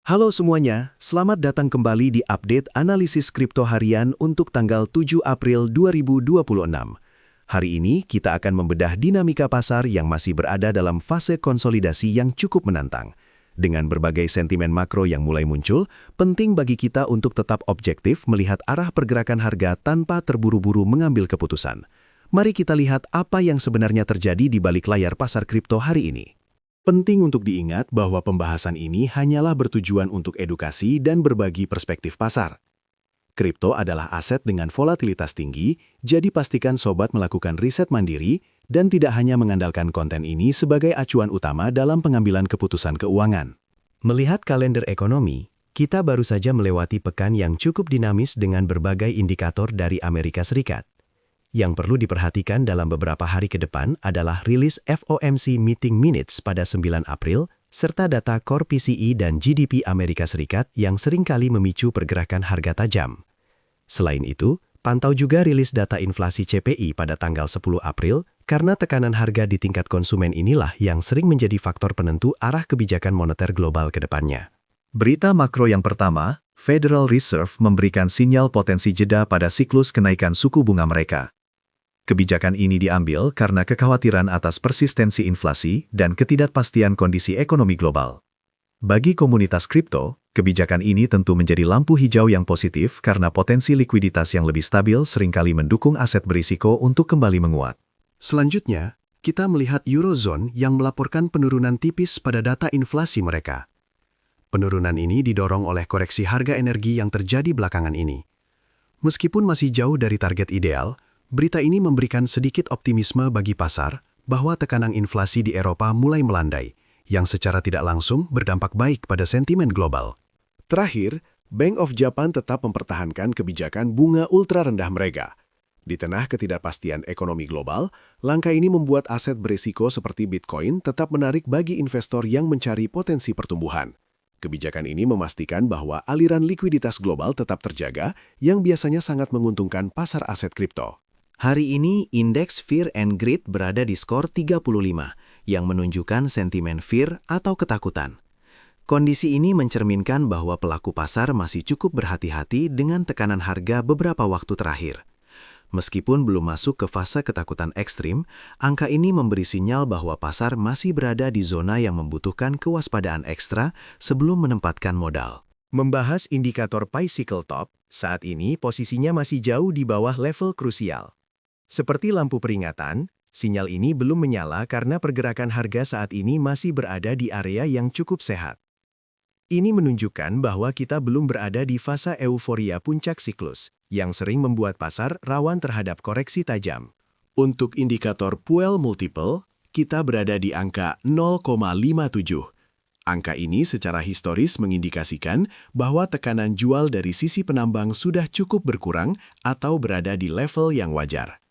Halo semuanya, selamat datang kembali di update analisis kripto harian untuk tanggal 7 April 2026. Hari ini kita akan membedah dinamika pasar yang masih berada dalam fase konsolidasi yang cukup menantang. Dengan berbagai sentimen makro yang mulai muncul, penting bagi kita untuk tetap objektif melihat arah pergerakan harga tanpa terburu-buru mengambil keputusan. Mari kita lihat apa yang sebenarnya terjadi di balik layar pasar kripto hari ini. Penting untuk diingat bahwa pembahasan ini hanyalah bertujuan untuk edukasi dan berbagi perspektif pasar. Kripto adalah aset dengan volatilitas tinggi, jadi pastikan sobat melakukan riset mandiri dan tidak hanya mengandalkan konten ini sebagai acuan utama dalam pengambilan keputusan keuangan. Melihat kalender ekonomi, kita baru saja melewati pekan yang cukup dinamis dengan berbagai indikator dari Amerika Serikat. Yang perlu diperhatikan dalam beberapa hari ke depan adalah rilis FOMC Meeting Minutes pada 9 April, serta data Core PCE dan GDP Amerika Serikat yang seringkali memicu pergerakan harga tajam. Selain itu, pantau juga rilis data inflasi CPI pada tanggal 10 April, karena tekanan harga di tingkat konsumen inilah yang sering menjadi faktor penentu arah kebijakan moneter global ke depannya. Berita makro yang pertama, Federal Reserve memberikan sinyal potensi jeda pada siklus kenaikan suku bunga mereka. Kebijakan ini diambil karena kekhawatiran atas persistensi inflasi dan ketidakpastian kondisi ekonomi global. Bagi komunitas kripto, kebijakan ini tentu menjadi lampu hijau yang positif karena potensi likuiditas yang lebih stabil seringkali mendukung aset berisiko untuk kembali menguat. Selanjutnya, kita melihat Eurozone yang melaporkan penurunan tipis pada data inflasi mereka. Penurunan ini didorong oleh koreksi harga energi yang terjadi belakangan ini. Meskipun masih jauh dari target ideal, berita ini memberikan sedikit optimisme bagi pasar bahwa tekanan inflasi di Eropa mulai melandai, yang secara tidak langsung berdampak baik pada sentimen global. Terakhir, Bank of Japan tetap mempertahankan kebijakan bunga ultra rendah mereka. Di tengah ketidakpastian ekonomi global, langkah ini membuat aset berisiko seperti Bitcoin tetap menarik bagi investor yang mencari potensi pertumbuhan. Kebijakan ini memastikan bahwa aliran likuiditas global tetap terjaga, yang biasanya sangat menguntungkan pasar aset kripto. Hari ini, indeks Fear and Greed berada di skor 35, yang menunjukkan sentimen fear atau ketakutan. Kondisi ini mencerminkan bahwa pelaku pasar masih cukup berhati-hati dengan tekanan harga beberapa waktu terakhir. Meskipun belum masuk ke fase ketakutan ekstrim, angka ini memberi sinyal bahwa pasar masih berada di zona yang membutuhkan kewaspadaan ekstra sebelum menempatkan modal. Membahas indikator Bicycle Top, saat ini posisinya masih jauh di bawah level krusial. Seperti lampu peringatan, sinyal ini belum menyala karena pergerakan harga saat ini masih berada di area yang cukup sehat. Ini menunjukkan bahwa kita belum berada di fase euforia puncak siklus, yang sering membuat pasar rawan terhadap koreksi tajam. Untuk indikator Puell Multiple, kita berada di angka 0,57. Angka ini secara historis mengindikasikan bahwa tekanan jual dari sisi penambang sudah cukup berkurang atau berada di level yang wajar.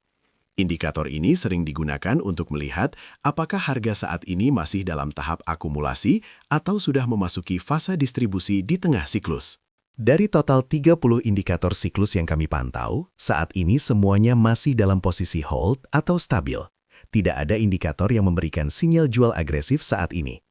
Indikator ini sering digunakan untuk melihat apakah harga saat ini masih dalam tahap akumulasi atau sudah memasuki fase distribusi di tengah siklus. Dari total 30 indikator siklus yang kami pantau, saat ini semuanya masih dalam posisi hold atau stabil. Tidak ada indikator yang memberikan sinyal jual agresif saat ini.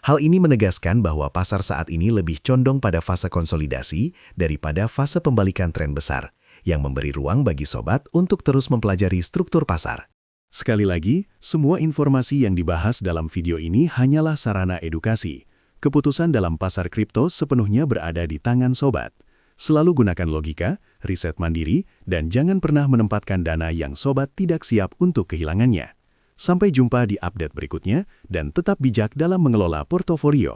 Hal ini menegaskan bahwa pasar saat ini lebih condong pada fase konsolidasi daripada fase pembalikan tren besar, yang memberi ruang bagi sobat untuk terus mempelajari struktur pasar. Sekali lagi, semua informasi yang dibahas dalam video ini hanyalah sarana edukasi. Keputusan dalam pasar kripto sepenuhnya berada di tangan sobat. Selalu gunakan logika, riset mandiri, dan jangan pernah menempatkan dana yang sobat tidak siap untuk kehilangannya. Sampai jumpa di update berikutnya, dan tetap bijak dalam mengelola portofolio.